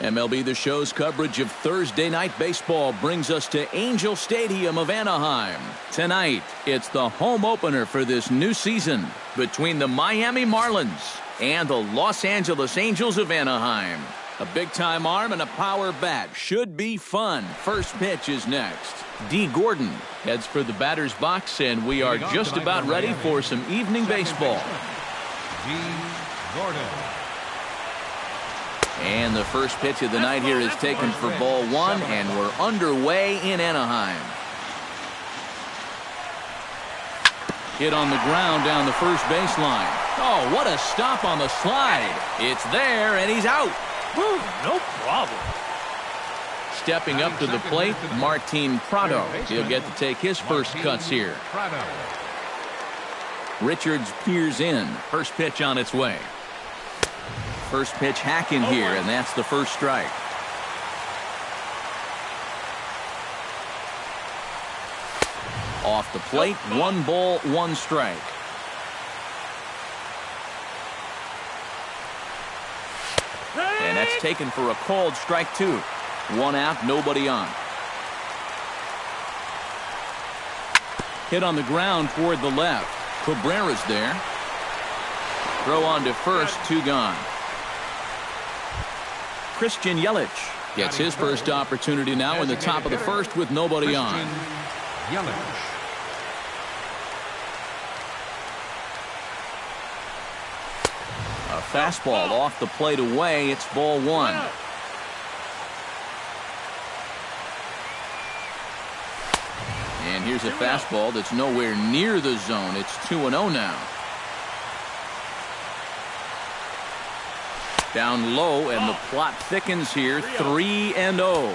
MLB The Show's coverage of Thursday night baseball brings us to Angel Stadium of Anaheim. Tonight, it's the home opener for this new season between the Miami Marlins and the Los Angeles Angels of Anaheim. A big-time arm and a power bat should be fun. First pitch is next. D. Gordon heads for the batter's box, and we are just about ready for some evening baseball. D. Gordon. And the first pitch of the night here is taken for ball one, and we're underway in Anaheim. Hit on the ground down the first baseline. Oh, what a stop on the slide. It's there, and he's out. Whew, no problem. Stepping up to the plate, Martin Prado. He'll get to take his first cuts here. Richards peers in. First pitch on its way. First pitch hacking here, and that's the first strike. Off the plate, 1 ball, 1 strike. And that's taken for a called strike 2. 1 out, nobody on. Hit on the ground toward the left. Cabrera's there. Throw on to first, 2 gone. Christian Yelich gets his first opportunity now in the top of the first with nobody on. Yelich. A fastball off the plate away. It's ball 1. And here's a fastball that's nowhere near the zone. It's 2-0 now. Down low, and the plot thickens here. 3-0.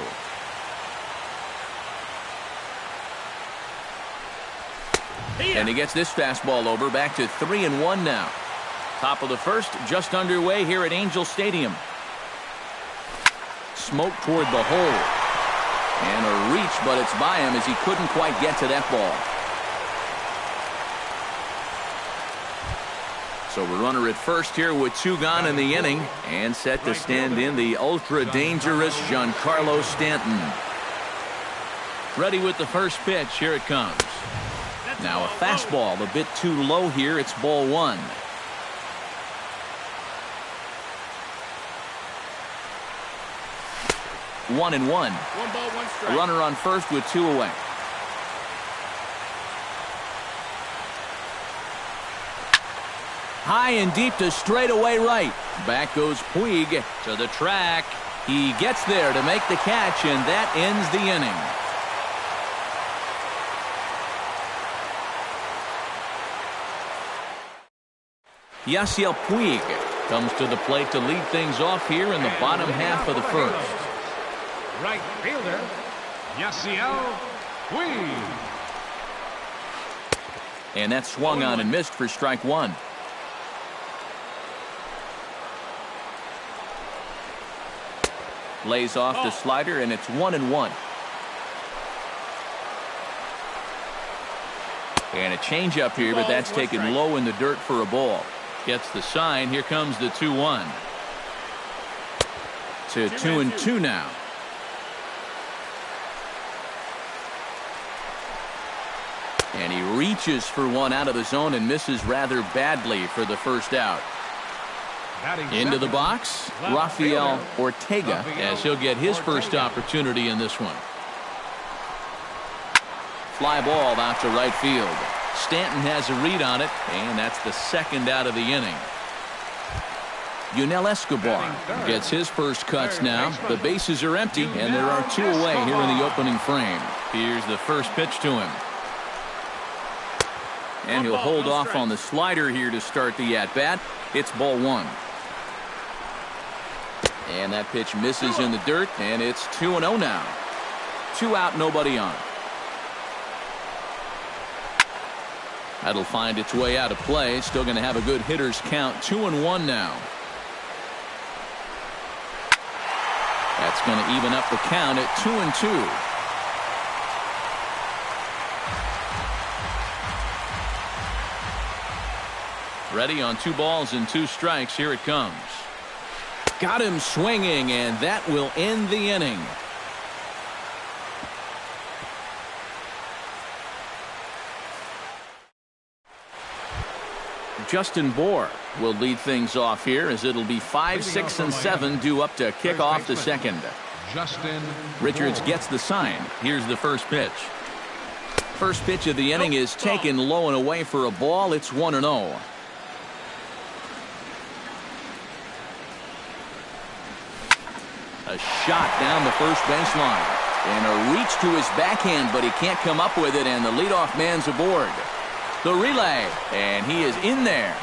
And he gets this fastball over. Back to 3-1 now. Top of the first, just underway here at Angel Stadium. Smoke toward the hole. And a reach, but it's by him as he couldn't quite get to that ball. So a runner at first here with 2 gone in the inning, and set to stand in the ultra-dangerous Giancarlo Stanton. Ready with the first pitch. Here it comes. Now a fastball a bit too low here. It's ball 1. One and one. 1 ball, 1 strike. A runner on first with 2 away. High and deep to straightaway right. Back goes Puig to the track. He gets there to make the catch, and that ends the inning. Yasiel Puig comes to the plate to lead things off here in the bottom half of the first. Right fielder, Yasiel Puig. And that swung on and missed for strike 1. Lays off the slider, and it's 1-1. And a changeup here, but that's taken low in the dirt for a ball. Gets the sign. Here comes the 2-1. To 2-2 now. And he reaches for one out of the zone and misses rather badly for the first out. Into the box, Rafael Ortega, as he'll get his first opportunity in this one. Fly ball out to right field. Stanton has a read on it, and that's the second out of the inning. Yunel Escobar gets his first cuts now. The bases are empty, and there are 2 away here in the opening frame. Here's the first pitch to him. And he'll hold off on the slider here to start the at-bat. It's ball 1. And that pitch misses in the dirt, and it's 2-0 now. 2 out, nobody on. That'll find its way out of play. Still going to have a good hitter's count. 2-1 now. That's going to even up the count at 2-2. Ready on 2 balls and 2 strikes. Here it comes. Got him swinging, and that will end the inning. Justin Bohr will lead things off here as it'll be 5, 6, and 7 due up to kick off the second. Justin Richards gets the sign. Here's the first pitch. First pitch of the inning is taken low and away for a ball. It's 1-0. A shot down the first baseline. And a reach to his backhand, but he can't come up with it, and the leadoff man's aboard. The relay, and he is in there.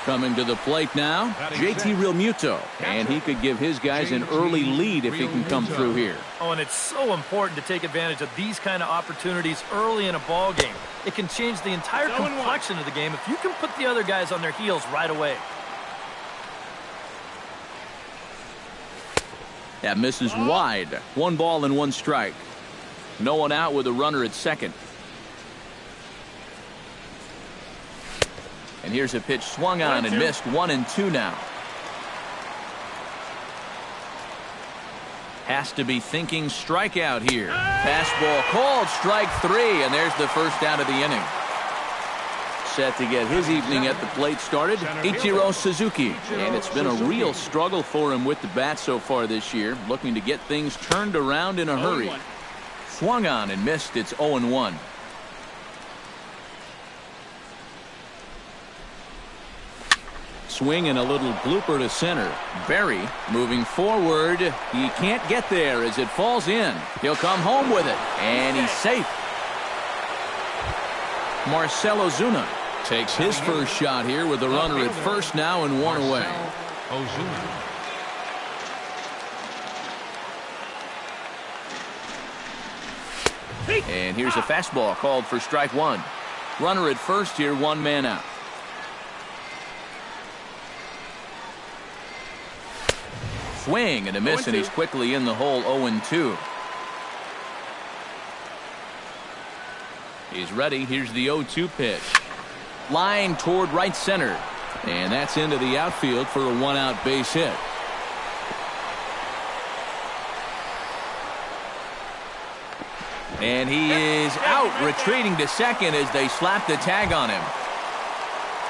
Coming to the plate now, JT Realmuto, and he could give his guys an early lead if he can come through here. Oh, and it's so important to take advantage of these kind of opportunities early in a ball game. It can change the entire complexion of the game if you can put the other guys on their heels right away. That misses wide. 1 ball and 1 strike. No one out with a runner at second. And here's a pitch swung on and missed. 1-2 now. Has to be thinking strikeout here. Fastball called, strike 3, and there's the first out of the inning. Set to get his evening at the plate started, Ichiro Suzuki. And it's been a real struggle for him with the bat so far this year, looking to get things turned around in a hurry. Swung on and missed. It's 0-1. Swing and a little blooper to center. Berry moving forward. He can't get there as it falls in. He'll come home with it, and he's safe. Marcell Ozuna takes his first shot here with the runner at first now and 1 away. And here's a fastball called for strike 1. Runner at first here, 1 man out. Swing and a miss, and he's quickly in the hole. 0-2. He's ready. Here's the 0-2 pitch. Line toward right center, and that's into the outfield for a 1-out base hit. And he is out, retreating to second as they slap the tag on him.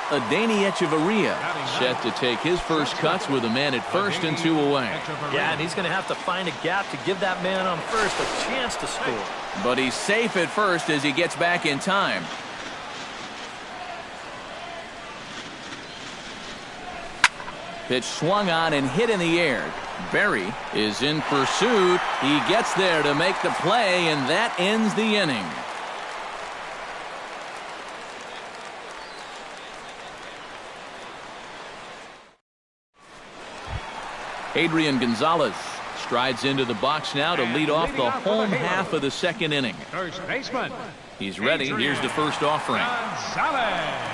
Adeiny Echeverria set to take his first cuts with a man at first and 2 away. Yeah, and he's going to have to find a gap to give that man on first a chance to score. But he's safe at first as he gets back in time. Pitch swung on and hit in the air. Berry is in pursuit. He gets there to make the play, and that ends the inning. Adrian Gonzalez strides into the box now to lead off the home half of the second inning. First baseman. He's ready. Here's the first offering. Gonzalez.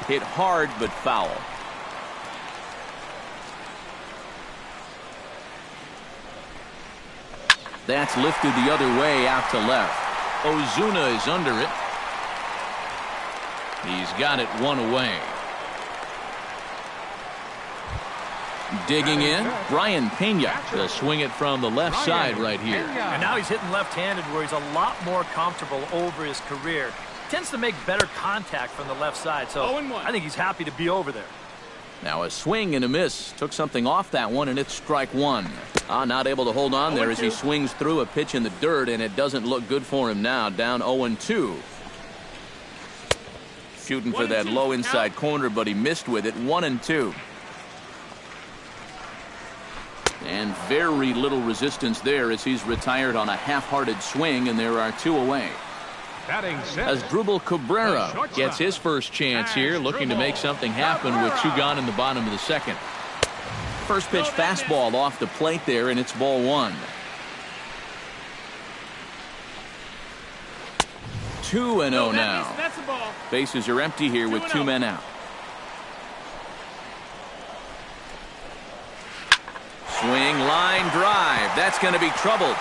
Hit hard but foul. That's lifted the other way out to left. Ozuna is under it. He's got it 1 away. Digging in, Brian Pena to swing it from the left side right here. And now he's hitting left-handed where he's a lot more comfortable over his career. Tends to make better contact from the left side, so I think he's happy to be over there. Now a swing and a miss. Took something off that one, and it's strike 1. Not able to hold on there as he swings through a pitch in the dirt, and it doesn't look good for him now. Down 0-2. Shooting for that low inside corner, but he missed with it. 1-2. And very little resistance there as he's retired on a half-hearted swing, and there are 2 away. As Drupal Cabrera gets his first chance here, looking to make something happen with 2 gone in the bottom of the second. First pitch fastball off the plate there, and it's ball 1. 2-0 now. Bases are empty here with 2 men out. Swing, line drive. That's going to be trouble.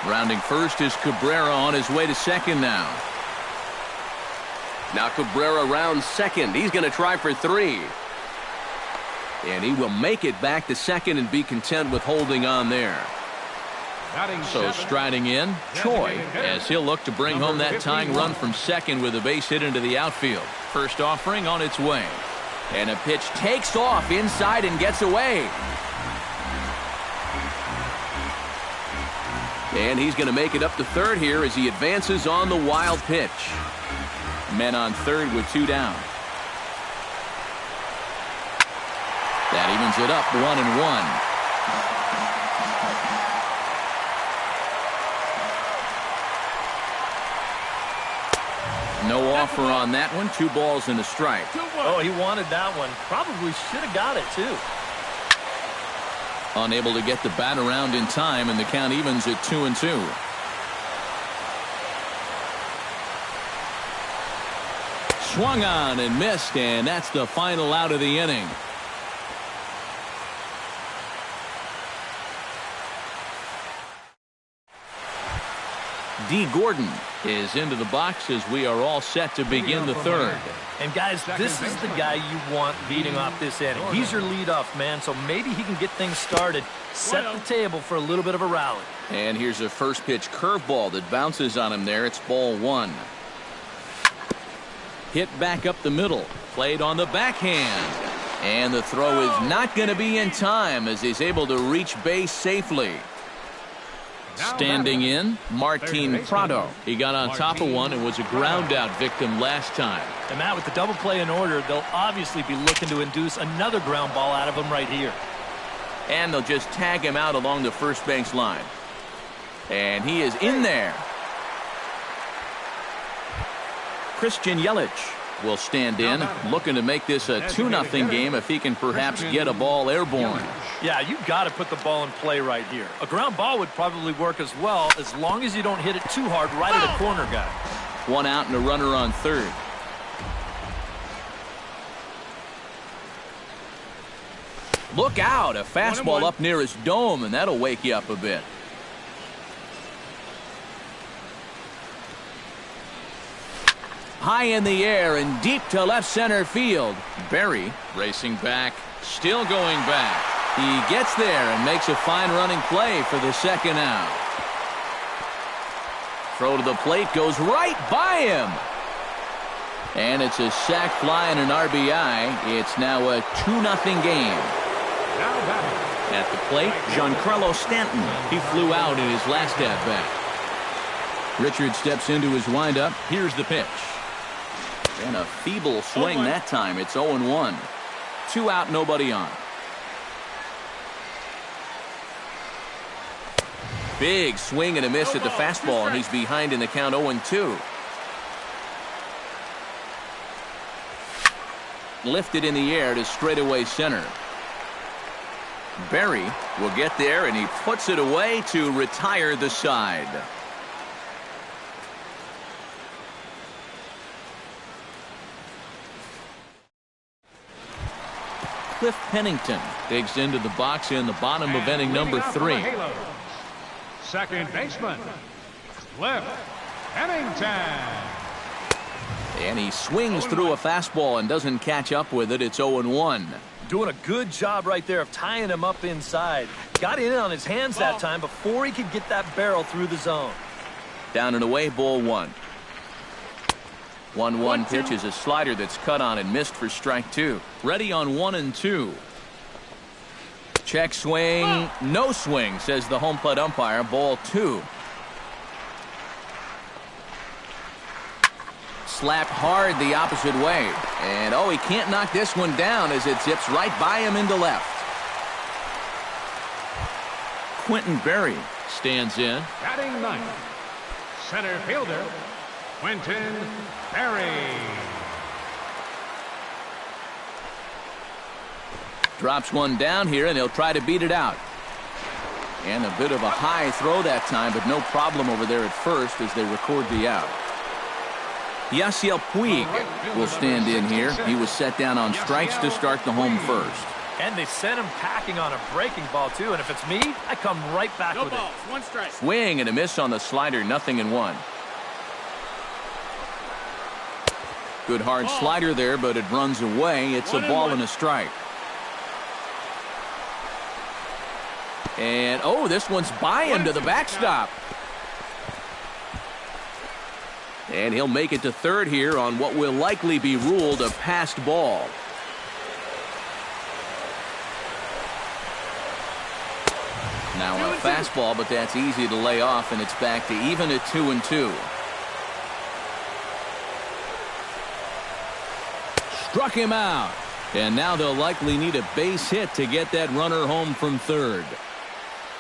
Rounding first is Cabrera on his way to second now. Now Cabrera rounds second. He's going to try for 3. And he will make it back to second and be content with holding on there. So striding in, Choi, as he'll look to bring home that tying run from second with a base hit into the outfield. First offering on its way. And a pitch takes off inside and gets away. And he's going to make it up to third here as he advances on the wild pitch. Men on third with 2 down. That evens it up 1-1. No offer on that one. 2 balls and a strike. Oh, he wanted that one. Probably should have got it, too. Unable to get the bat around in time, and the count evens at 2-2. Swung on and missed, and that's the final out of the inning. D. Gordon is into the box as we are all set to begin the third. And guys, this is the guy you want leading off this inning. He's your leadoff man, so maybe he can get things started, set the table for a little bit of a rally. And here's a first pitch curveball that bounces on him there. It's ball 1. Hit back up the middle, played on the backhand. And the throw is not going to be in time as he's able to reach base safely. Standing in, Martin Prado. He got on top of one and was a ground out victim last time. And Matt, with the double play in order, they'll obviously be looking to induce another ground ball out of him right here. And they'll just tag him out along the first base line. And he is in there. Christian Yelich will stand in, looking to make this a 2-0 game if he can perhaps get a ball airborne. Yeah, you got to put the ball in play right here. A ground ball would probably work as well, as long as you don't hit it too hard right at a corner guy. 1 out and a runner on third. Look out, a fastball up near his dome, and that'll wake you up a bit. High in the air and deep to left center field. Berry racing back, still going back. He gets there and makes a fine running play for the second out. Throw to the plate goes right by him. And it's a sac fly and an RBI. It's now a 2-0 game. At the plate, Giancarlo Stanton. He flew out in his last at-bat. Richard steps into his windup. Here's the pitch. And a feeble swing that time. It's 0-1. 2 out, nobody on. Big swing and a miss at the fastball, and he's behind in the count 0-2. Lifted in the air to straightaway center. Berry will get there, and he puts it away to retire the side. Cliff Pennington digs into the box in the bottom of inning number 3. Second baseman, Cliff Pennington. And he swings through a fastball and doesn't catch up with it. It's 0-1. Doing a good job right there of tying him up inside. Got in on his hands that time before he could get that barrel through the zone. Down and away, ball 1. 1-1 pitch is a slider that's cut on and missed for strike 2. Ready on 1-2. Check swing. No swing, says the home plate umpire. Ball 2. Slapped hard the opposite way. And he can't knock this one down as it zips right by him into left. Quentin Berry stands in. Batting ninth, center fielder, Quentin Berry. Drops one down here, and he'll try to beat it out. And a bit of a high throw that time, but no problem over there at first as they record the out. Yasiel Puig will stand in here. He was set down on strikes to start the home first. And they sent him packing on a breaking ball, too. And if it's me, I come right back with it. 1 strike. Swing and a miss on the slider, 0-1. Good hard slider there, but it runs away. It's a ball and a strike. And, oh, this one's by him to the backstop. And he'll make it to third here on what will likely be ruled a passed ball. Now a fastball, but that's easy to lay off, and it's back to even at 2-2. Struck him out. And now they'll likely need a base hit to get that runner home from third.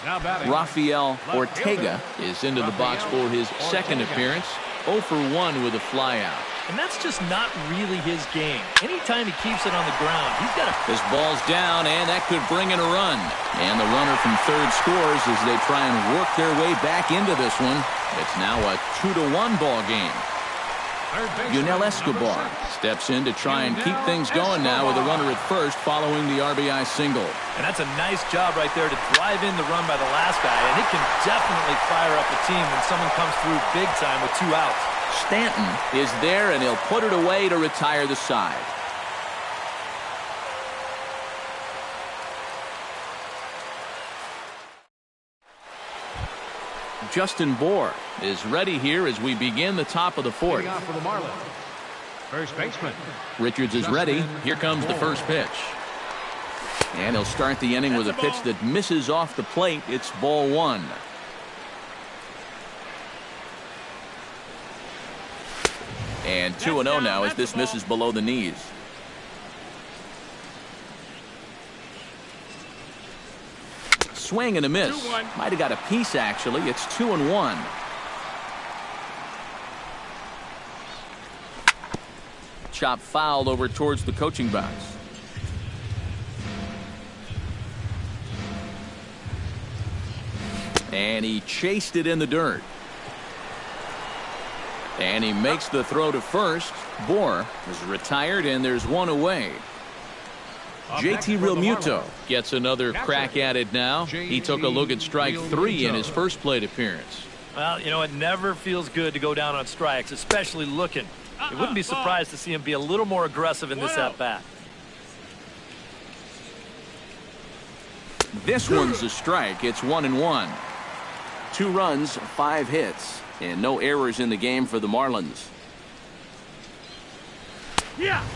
Rafael Ortega is into the box for his second appearance. 0 for 1 with a flyout. And that's just not really his game. Anytime he keeps it on the ground, he's got to... This ball's down, and that could bring in a run. And the runner from third scores as they try and work their way back into this one. It's now a 2-1 ball game. Hn-Classico steps in to try and keep things going now with a runner at first following the RBI single. And that's a nice job right there to drive in the run by the last guy. And it can definitely fire up the team when someone comes through big time with 2 outs. Stanton is there, and he'll put it away to retire the side. Justin Bour is ready here as we begin the top of the fourth. For the Marlins, first baseman. Richards is ready. Here comes the first pitch. And he'll start the inning with a pitch that misses off the plate. It's ball 1. And 2-0 now as this misses below the knees. Swing and a miss. Might have got a piece, actually. It's 2-1. Chop fouled over towards the coaching box. And he chased it in the dirt. And he makes the throw to first. Bour is retired, and there's one away. JT Realmuto gets another crack at it now. He took a look at strike 3 in his first plate appearance. Well, you know, it never feels good to go down on strikes, especially looking. You wouldn't be surprised to see him be a little more aggressive in this at-bat. This one's a strike. It's 1-1. 2 runs, 5 hits, and no errors in the game for the Marlins.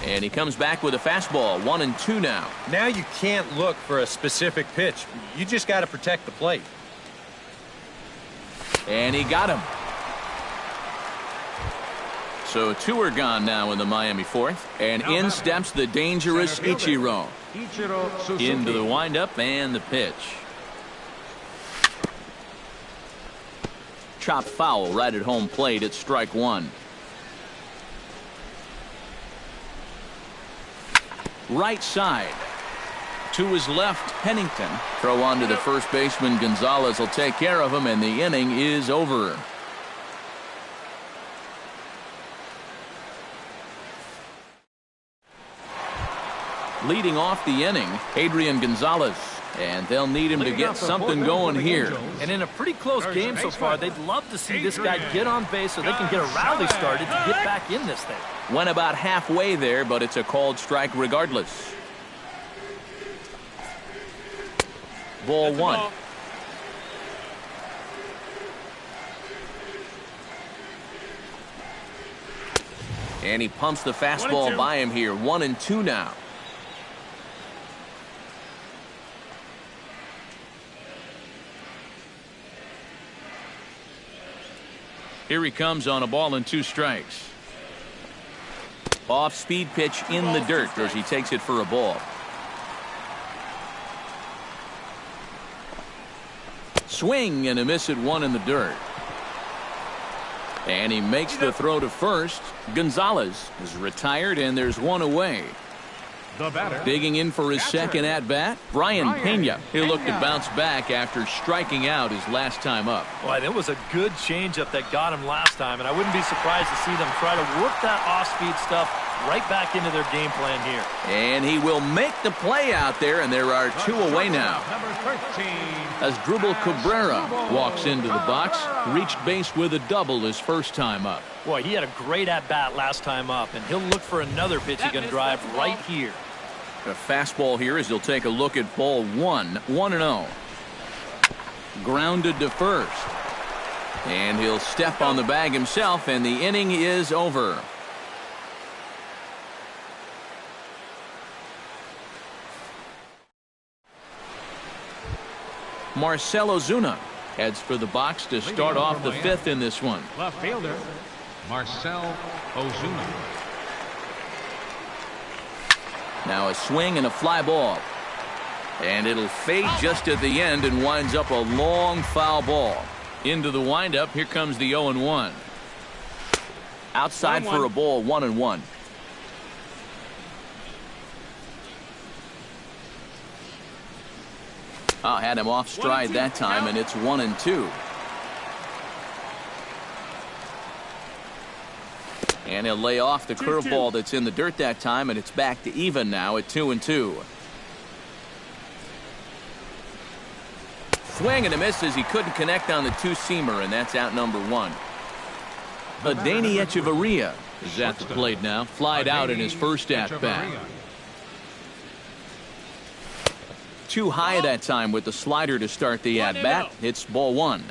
And he comes back with a fastball. 1-2 now. Now you can't look for a specific pitch. You just got to protect the plate. And he got him. So 2 are gone now in the Miami fourth. And in steps the dangerous Ichiro. Into the windup and the pitch. Chopped foul right at home plate. It's strike 1. Right side. To his left, Pennington. Throw on to the first baseman. Gonzalez will take care of him, and the inning is over. Leading off the inning, Adrian Gonzalez. And they'll need him to get something going here. And in a pretty close game so far, they'd love to see this guy get on base so they can get a rally started to get back in this thing. Went about halfway there, but it's a called strike regardless. Ball 1. And he pumps the fastball by him here. 1-2 now. Here he comes on a ball and 2 strikes. Off-speed pitch in the dirt as he takes it for a ball. Swing and a miss at 1 in the dirt. And he makes the throw to first. Gonzalez is retired, and there's 1 away. Digging in for his second at-bat, Brian Pena. He'll look to bounce back after striking out his last time up. Boy, that was a good changeup that got him last time, and I wouldn't be surprised to see them try to work that off-speed stuff right back into their game plan here. And he will make the play out there, and there are 2 away now. As Drupal Cabrera walks into the box, reached base with a double his first time up. Boy, he had a great at-bat last time up, and he'll look for another pitch he can drive right here. A fastball here as he'll take a look at ball 1. 1-0. Grounded to first. And he'll step on the bag himself, and the inning is over. Marcell Ozuna heads for the box to start off the fifth in this one. Left fielder, Marcell Ozuna. Now a swing and a fly ball. And it'll fade just at the end and winds up a long foul ball. Into the windup, here comes the 0-1. Outside for a ball, 1-1. Had him off stride that time, and it's 1-2. And he'll lay off the curveball that's in the dirt that time, and it's back to even now at 2-2. Swing and a miss as he couldn't connect on the two-seamer, and that's out number one. Adeiny Echeverria is at the plate now. Flied out in his first at-bat. Too high that time with the slider to start the at-bat. It's ball one.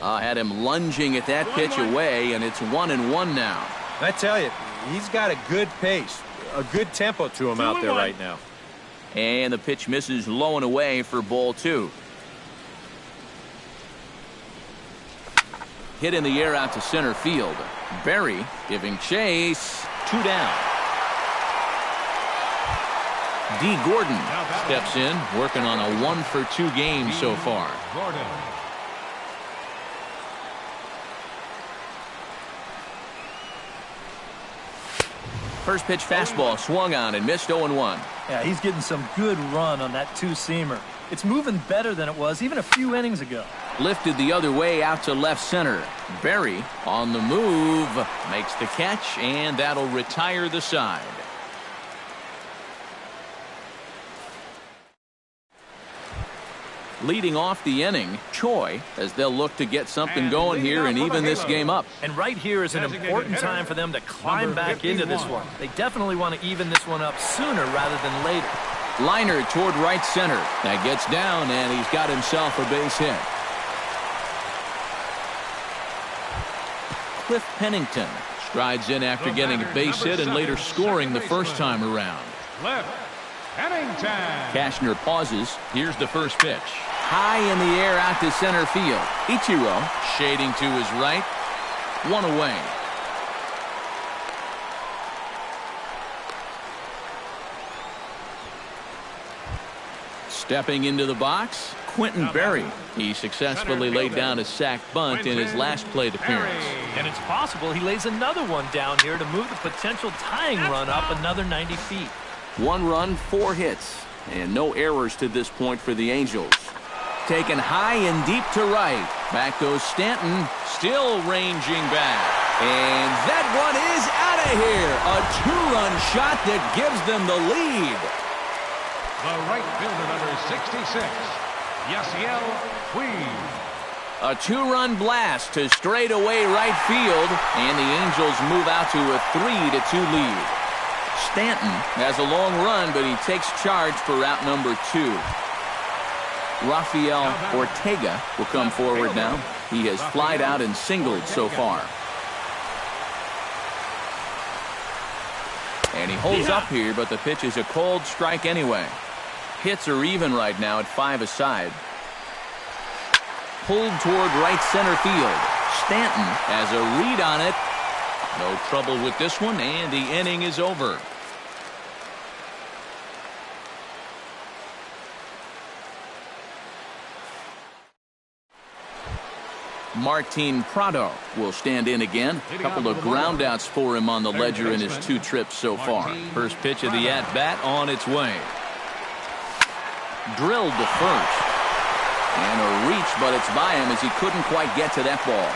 Had him lunging at that pitch away, and it's 1-1 now. I tell you, he's got a good pace, a good tempo to him out there right now. And the pitch misses low and away for ball two. Hit in the air out to center field. Berry giving chase. 2 down. D. Gordon steps in, working on a 1-for-2 game so far. Gordon. First pitch fastball swung on and missed 0-1. Yeah, he's getting some good run on that two-seamer. It's moving better than it was even a few innings ago. Lifted the other way out to left center. Berry on the move. Makes the catch, and that'll retire the side. Leading off the inning, Choi, as they'll look to get something going here and even this game up. And right here is an important time for them to climb back into this one. They definitely want to even this one up sooner rather than later. Liner toward right center. That gets down, and he's got himself a base hit. Cliff Pennington strides in after getting a base hit and later scoring the first time around. Cliff Pennington. Cashner pauses. Here's the first pitch. High in the air out to center field. Ichiro shading to his right. One away. Stepping into the box, Quentin Berry. He successfully laid down a sac bunt in his last plate appearance. And it's possible he lays another one down here to move the potential tying run up another 90 feet. 1 run, 4 hits, and no errors to this point for the Angels. Taken high and deep to right. Back goes Stanton, still ranging back. And that one is out of here. A 2-run shot that gives them the lead. The right fielder, number 66, Yasiel Puig. A 2-run blast to straightaway right field, and the Angels move out to a 3-2 lead. Stanton has a long run, but he takes charge for route number 2. Rafael Ortega will come forward now. He has flied out and singled so far. And he holds up here, but the pitch is a cold strike anyway. Hits are even right now at 5 aside. Pulled toward right center field. Stanton has a read on it. No trouble with this one, and the inning is over. Martin Prado will stand in again. A couple of groundouts for him on the ledger in his 2 trips so far. First pitch of the at-bat on its way. Drilled to first. And a reach, but it's by him as he couldn't quite get to that ball.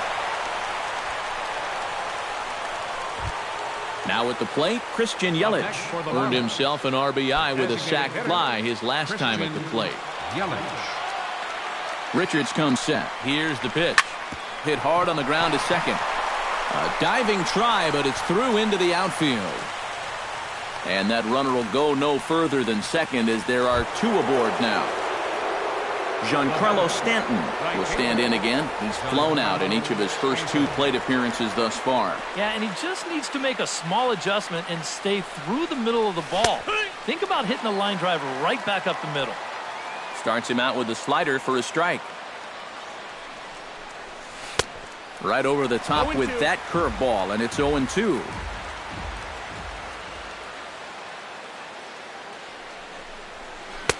Now at the plate, Christian Yelich earned himself an RBI with a sac fly his last time at the plate. Richards comes set. Here's the pitch. Hit hard on the ground to second. A diving try, but it's through into the outfield. And that runner will go no further than second as there are 2 aboard now. Giancarlo Stanton will stand in again. He's flown out in each of his first 2 plate appearances thus far. Yeah, and he just needs to make a small adjustment and stay through the middle of the ball. Think about hitting a line drive right back up the middle. Starts him out with a slider for a strike. Right over the top with that curveball, and it's 0-2.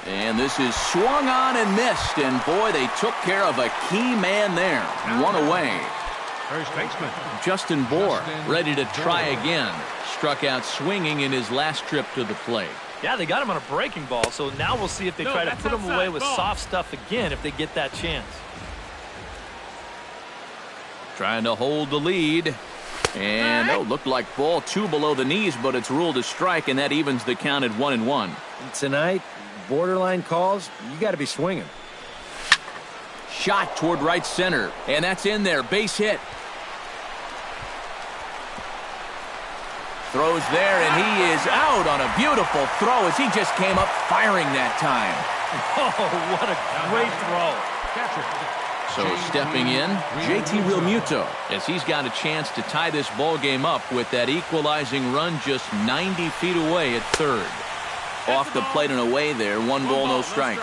And this is swung on and missed, and boy, they took care of a key man there. 1 away. First baseman Justin Bohr ready to try again. Struck out swinging in his last trip to the plate. Yeah, they got him on a breaking ball, so now we'll see if they try to put him away with soft stuff again if they get that chance. Trying to hold the lead. And, looked like ball 2 below the knees, but it's ruled a strike, and that evens the count at 1-1. Tonight, borderline calls, you got to be swinging. Shot toward right center, and that's in there. Base hit. Throws there, and he is out on a beautiful throw as he just came up firing that time. Oh, what a great throw. catcher. So stepping in, JT Realmuto, as he's got a chance to tie this ball game up with that equalizing run just 90 feet away at third. Off the plate and away there, 1 ball, no strikes.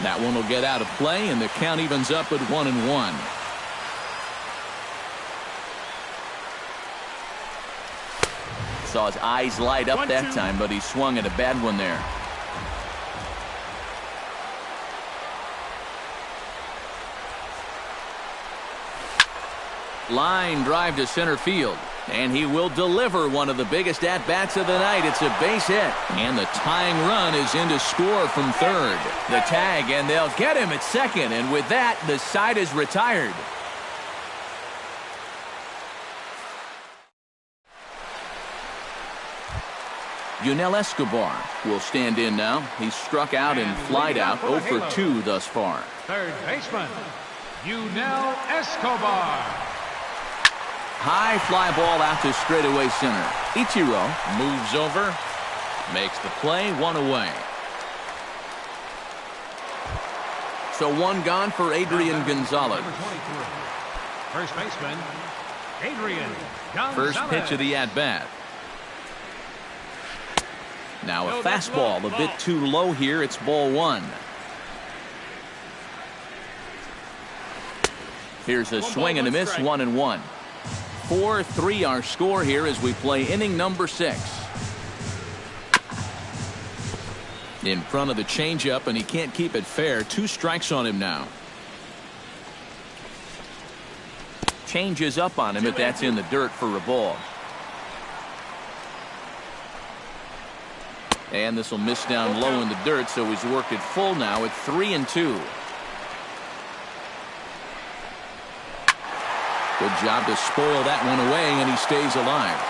That one will get out of play, and the count evens up at 1-1. Saw his eyes light up that time, but he swung at a bad one there. Line drive to center field, and he will deliver one of the biggest at-bats of the night. It's a base hit, and the tying run is in to score from third. The tag, and they'll get him at second, and with that, the side is retired. Yunel Escobar will stand in now. He's struck out and flied out 0 for 2 thus far. Third baseman, Yunel Escobar. High fly ball out to straightaway center. Ichiro moves over, makes the play, 1 away. So 1 gone for Adrian Gonzalez. First baseman, Adrian Gonzalez. First pitch of the at-bat. Now a fastball a bit too low here. It's ball 1. Here's a swing and a miss, 1-1. 4-3 our score here as we play inning number 6. In front of the changeup, and he can't keep it fair. 2 strikes on him now. Changes up on him, but that's in the dirt for a ball. And this will miss down low in the dirt, so he's worked it full now at 3-2. Good job to spoil that one away, and he stays alive.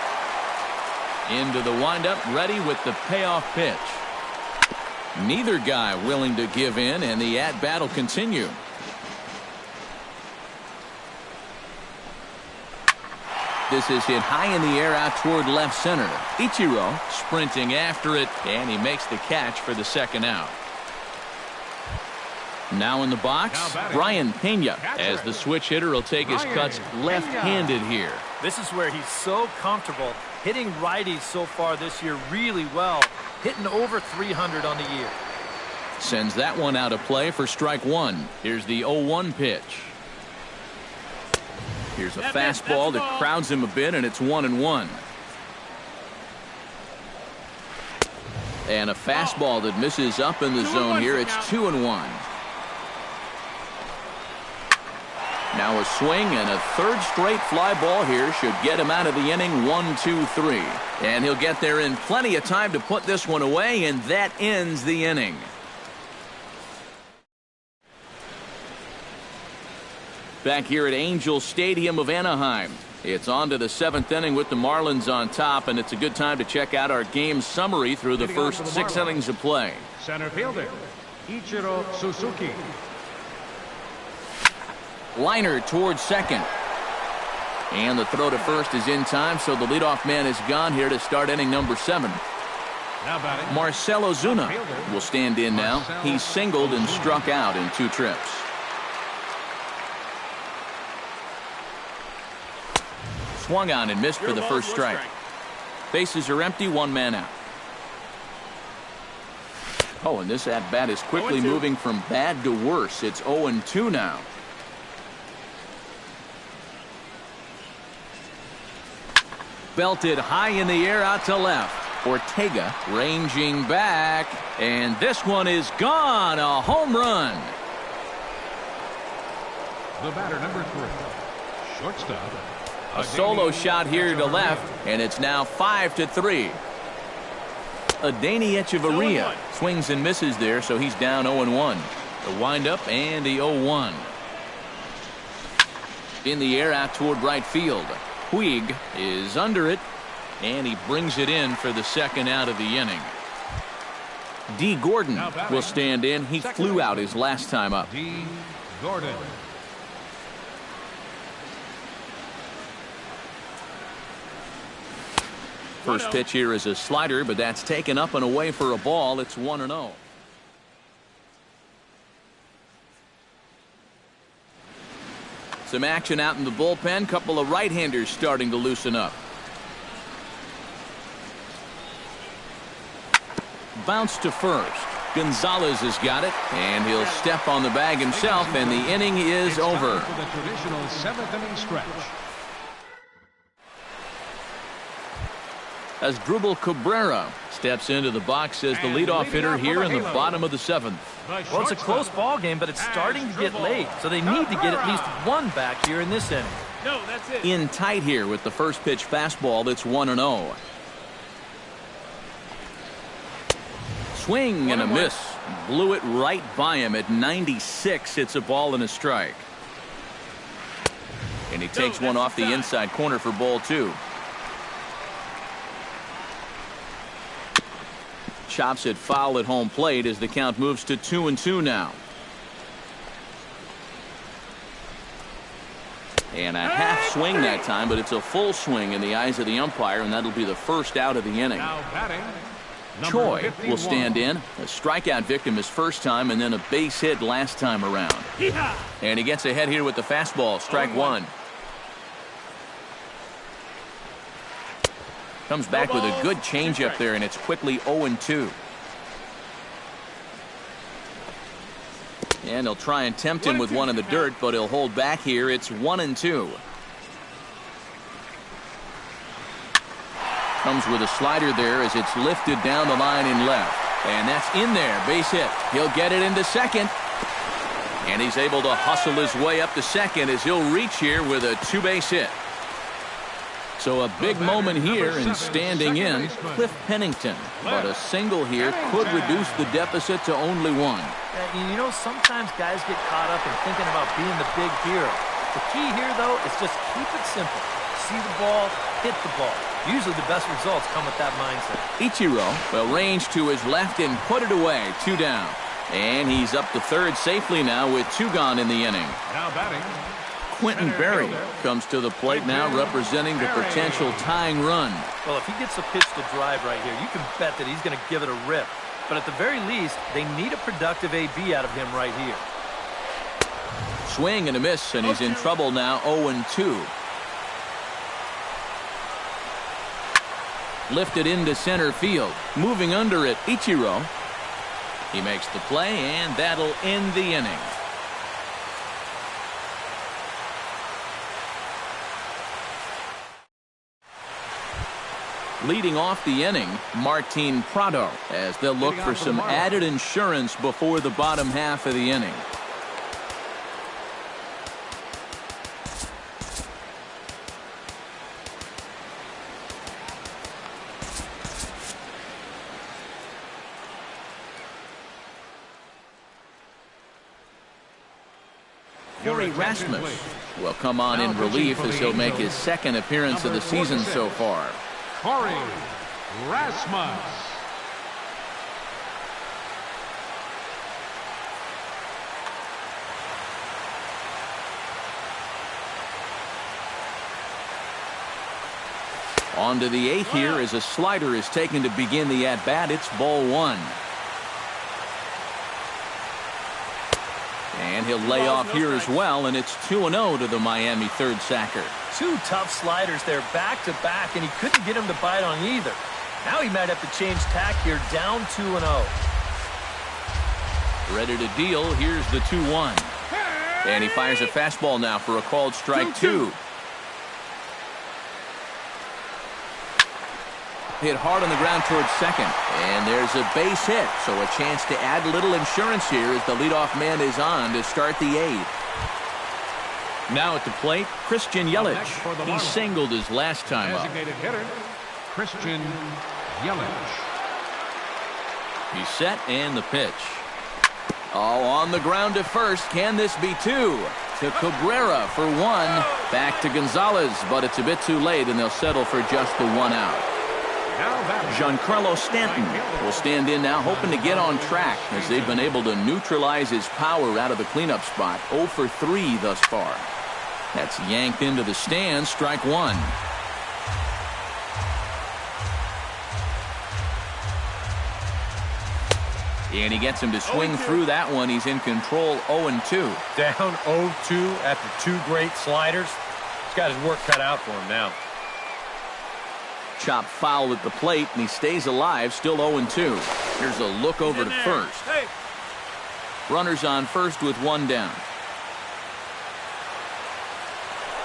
Into the windup, ready with the payoff pitch. Neither guy willing to give in, and the at-bat will continue. This is hit high in the air out toward left center. Ichiro sprinting after it, and he makes the catch for the second out. Now in the box, Brian Pena, as the switch hitter will take his cuts left-handed here. This is where he's so comfortable hitting righties so far this year really well, hitting over 300 on the year. Sends that one out of play for strike 1. Here's the 0-1 pitch. Here's a fastball that crowds him a bit, and it's 1-1. And a fastball that misses up in the zone here. It's 2-1. Now a swing and a third straight fly ball here should get him out of the inning. 1-2-3. And he'll get there in plenty of time to put this one away, and that ends the inning. Back here at Angel Stadium of Anaheim. It's on to the 7th inning with the Marlins on top, and it's a good time to check out our game summary through the first 6 innings of play. Center fielder, Ichiro Suzuki. Liner towards second. And the throw to first is in time, so the leadoff man is gone here to start inning number 7. Now batting. Marcell Ozuna will stand in now. He's singled and struck out in 2 trips. Swung on and missed for the first strike. Bases are empty, 1 man out. Oh, and this at-bat is quickly moving from bad to worse. It's 0-2 now. Belted high in the air out to left. Ortega ranging back, and this one is gone. A home run. The batter, number 3. Shortstop. A solo shot here to left, and it's now 5-3. Adeiny Echeverria swings and misses there, so he's down 0-1. The windup and the 0-1. In the air out toward right field. Puig is under it, and he brings it in for the second out of the inning. D. Gordon will stand in. He flew out his last time up. D. Gordon. First pitch here is a slider, but that's taken up and away for a ball. It's 1-0. Some action out in the bullpen. Couple of right-handers starting to loosen up. Bounce to first. Gonzalez has got it, and he'll step on the bag himself, and the inning is over. For the traditional 7th inning stretch. Asdrubal Cabrera steps into the box as the leadoff hitter here in the bottom of the 7th. Well, it's a close ball game, but it's starting to get late, so they need to get at least 1 back here in this inning. No, that's it. In tight here with the first pitch fastball. It's 1-0. Swing and a miss. Blew it right by him at 96. It's a ball and a strike. And he takes one off the inside corner for ball 2. Chops it foul at home plate as the count moves to 2-2 now. And a half swing that time, but it's a full swing in the eyes of the umpire, and that'll be the first out of the inning. Now batting. Choi 51. will stand in. A strikeout victim his first time, and then a base hit last time around. And he gets ahead here with the fastball. Strike 1. Comes back with a good changeup there, and it's quickly 0-2. And he'll try and tempt him with one in the dirt, but he'll hold back here. It's 1-2. Comes with a slider there as it's lifted down the line in left. And that's in there. Base hit. He'll get it into second. And he's able to hustle his way up to second as he'll reach here with a 2-base hit. So a big moment here in standing in Cliff Pennington. But a single here could reduce the deficit to only 1. You know, sometimes guys get caught up in thinking about being the big hero. The key here, though, is just keep it simple. See the ball, hit the ball. Usually the best results come with that mindset. Ichiro will range to his left and put it away. 2 down. And he's up to third safely now with 2 gone in the inning. Now batting. Quentin Berry comes to the plate now, representing the potential tying run. Well, if he gets a pitch to drive right here, you can bet that he's going to give it a rip. But at the very least, they need a productive AB out of him right here. Swing and a miss, and he's in trouble now. 0-2. Lifted into center field. Moving under it, Ichiro. He makes the play, and that'll end the inning. Leading off the inning, Martin Prado, as they'll look for some added insurance before the bottom half of the inning. Corey Rasmus will come on in relief as he'll make his second appearance of the season so far. Corey Rasmus. On to the 8th here as a slider is taken to begin the at-bat. It's ball 1. And he'll lay off here as well, and it's 2-0 to the Miami third sacker. 2 tough sliders there back-to-back, and he couldn't get him to bite on either. Now he might have to change tack here, down 2-0. Ready to deal. Here's the 2-1. And he fires a fastball now for a called strike 2. Hit hard on the ground towards second. And there's a base hit, so a chance to add a little insurance here as the leadoff man is on to start the 8th. Now at the plate, Christian Yelich. He singled his last time up. Designated hitter, Christian Yelich. He's set and the pitch. Oh, on the ground to first. Can this be 2? To Cabrera for 1. Back to Gonzalez, but it's a bit too late, and they'll settle for just the 1 out. Giancarlo Stanton will stand in now, hoping to get on track as they've been able to neutralize his power out of the cleanup spot. 0 for 3 thus far. That's yanked into the stands, strike 1. And he gets him to swing through that one. He's in control, 0-2. Down 0-2 after 2 great sliders. He's got his work cut out for him now. Chop foul at the plate, and he stays alive, still 0-2. Here's a look over to first. Runners on first with 1 down.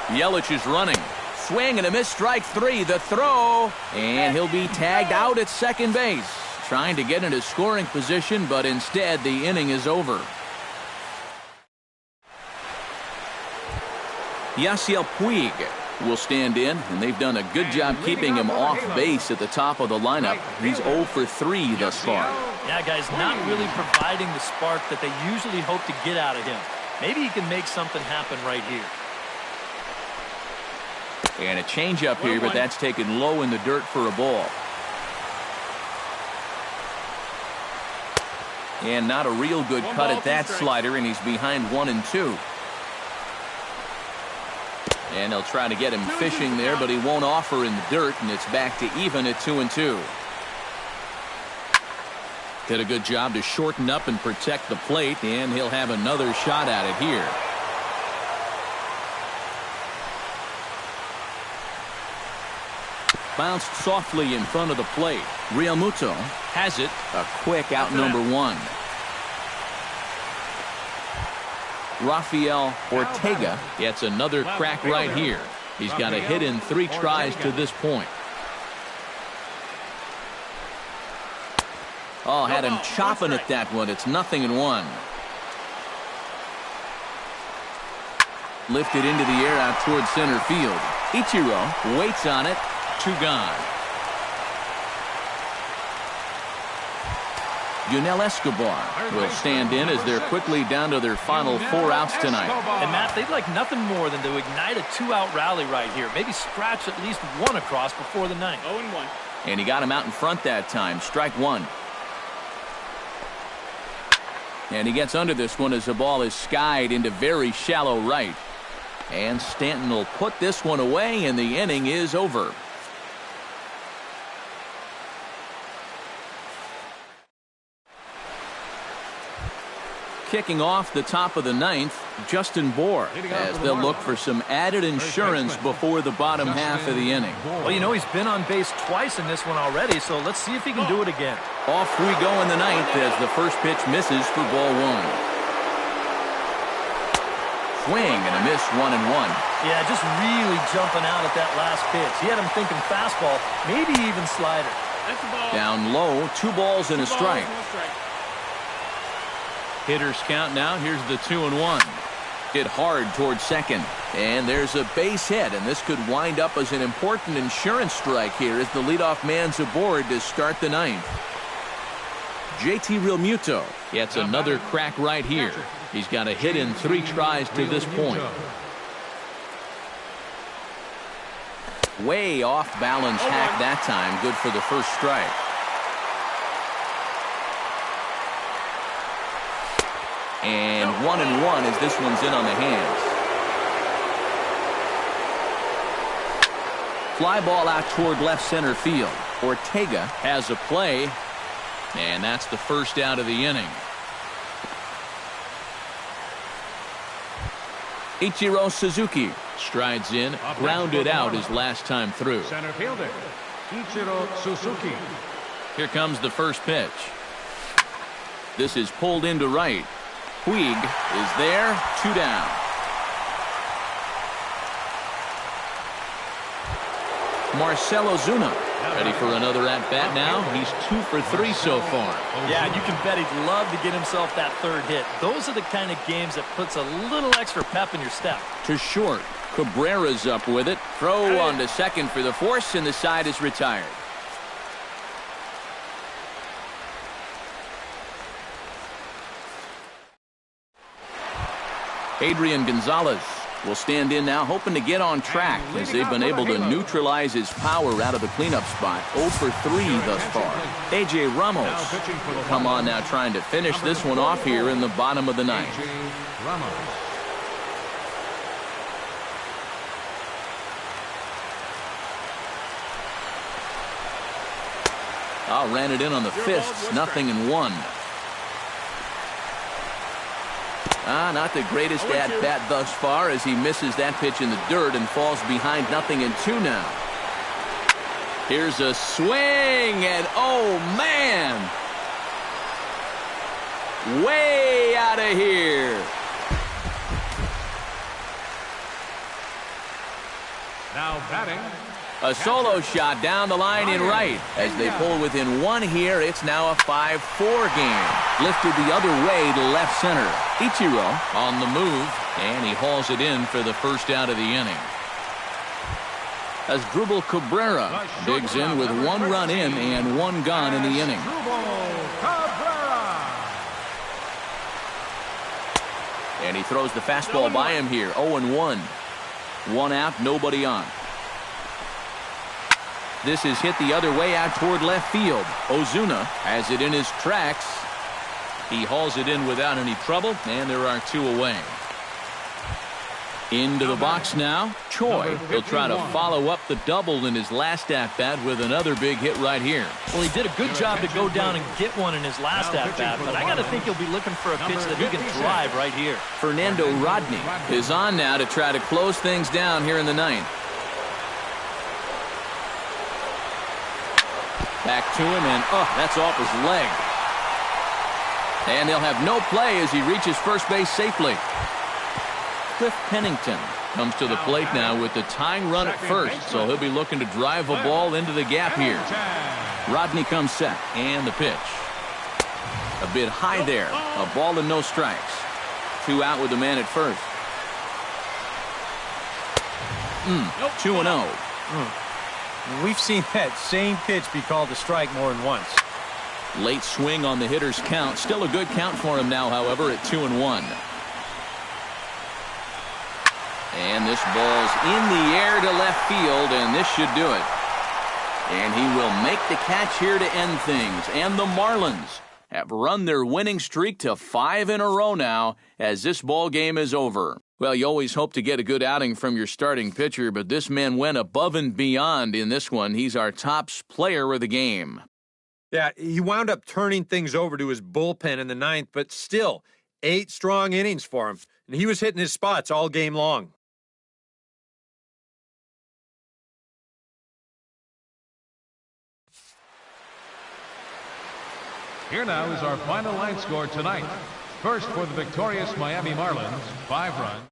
Yelich is running. Swing and a miss, strike 3. The throw, and he'll be tagged out at second base. Trying to get into scoring position, but instead the inning is over. Yasiel Puig will stand in, and they've done a good job keeping him off base at the top of the lineup. He's 0 for 3 thus far. Yeah, guys, not really providing the spark that they usually hope to get out of him. Maybe he can make something happen right here. And a changeup here, but that's taken low in the dirt for a ball. And not a real good cut at that slider, and he's behind 1-2. And they'll try to get him fishing there, but he won't offer in the dirt, and it's back to even at 2-2. Did a good job to shorten up and protect the plate, and he'll have another shot at it here. Bounced softly in front of the plate. Realmuto has it. A quick out number 1. Rafael Ortega gets another crack right here. He's got a hit in 3 tries to this point. Oh, had him chopping at that one. It's 0-1. Lifted into the air out towards center field. Ichiro waits on it. 2 gone. Yunel Escobar will stand in as they're quickly down to their final 4 outs tonight. And Matt, they'd like nothing more than to ignite a 2-out rally right here. Maybe scratch at least 1 across before the 9th. 0-1. And he got him out in front that time. Strike 1. And he gets under this one as the ball is skied into very shallow right. And Stanton will put this one away, and the inning is over. Kicking off the top of the 9th, Justin Bour, as they'll look for some added insurance before the bottom half of the inning. Well, you know, he's been on base twice in this one already, so let's see if he can do it again. Off we go in the 9th as the first pitch misses for ball 1. Swing and a miss, 1-1. Yeah, just really jumping out at that last pitch. He had him thinking fastball, maybe even slider. That's the ball. Down low, 2 balls and a strike. Strike. Hitters count now. Here's the 2-1. Hit hard towards second. And there's a base hit, and this could wind up as an important insurance strike here as the leadoff man's aboard to start the 9th. JT Realmuto gets another crack right here. He's got a hit in 3 tries to this point. Way off balance hack that time. Good for the first strike. And 1-1 as this one's in on the hands. Fly ball out toward left center field. Ortega has a play, and that's the first out of the inning. Ichiro Suzuki strides in, grounded out his last time through. Center fielder, Ichiro Suzuki. Here comes the first pitch. This is pulled into right. Puig is there, 2 down. Marcell Ozuna ready for another at-bat now. He's 2 for 3 so far. Yeah, you can bet he'd love to get himself that third hit. Those are the kind of games that puts a little extra pep in your step. To short. Cabrera's up with it. Throw on to second for the force, and the side is retired. Adrian Gonzalez will stand in now, hoping to get on track as they've been able to neutralize his power out of the cleanup spot. 0 for 3 thus far. A.J. Ramos will come on now, trying to finish this one off here in the bottom of the ninth. Ran it in on the fists, 0-1. Not the greatest at-bat thus far as he misses that pitch in the dirt and falls behind 0-2 now. Here's a swing, and oh man! Way out of here. Now batting. A solo shot down the line in right. As they pull within 1 here, it's now a 5-4 game. Lifted the other way to left center. Ichiro on the move, and he hauls it in for the first out of the inning. As Drupal Cabrera digs in with 1 run in and 1 gone in the inning. And he throws the fastball by him here. 0-1. 1 out, nobody on. This is hit the other way out toward left field. Ozuna has it in his tracks. He hauls it in without any trouble, and there are 2 away. Into the box now. Choi will try to follow up the double in his last at-bat with another big hit right here. Well, he did a good job to go down and get one in his last at-bat, but I got to think he'll be looking for a pitch that he can drive right here. Fernando Rodney is on now to try to close things down here in the ninth. Back to him, and that's off his leg. And they'll have no play as he reaches first base safely. Cliff Pennington comes to the plate now with the tying run at first, so he'll be looking to drive a ball into the gap here. Rodney comes set, and the pitch. A bit high there. A ball and no strikes. 2 out with the man at first. 2-0. We've seen that same pitch be called a strike more than once. Late swing on the hitter's count. Still a good count for him now, however, at 2-1. And this ball's in the air to left field, and this should do it. And he will make the catch here to end things. And the Marlins have run their winning streak to 5 in a row now as this ball game is over. Well, you always hope to get a good outing from your starting pitcher, but this man went above and beyond in this one. He's our top player of the game. Yeah, he wound up turning things over to his bullpen in the ninth, but still, 8 strong innings for him. And he was hitting his spots all game long. Here now is our final line score tonight. First for the victorious Miami Marlins, 5 runs.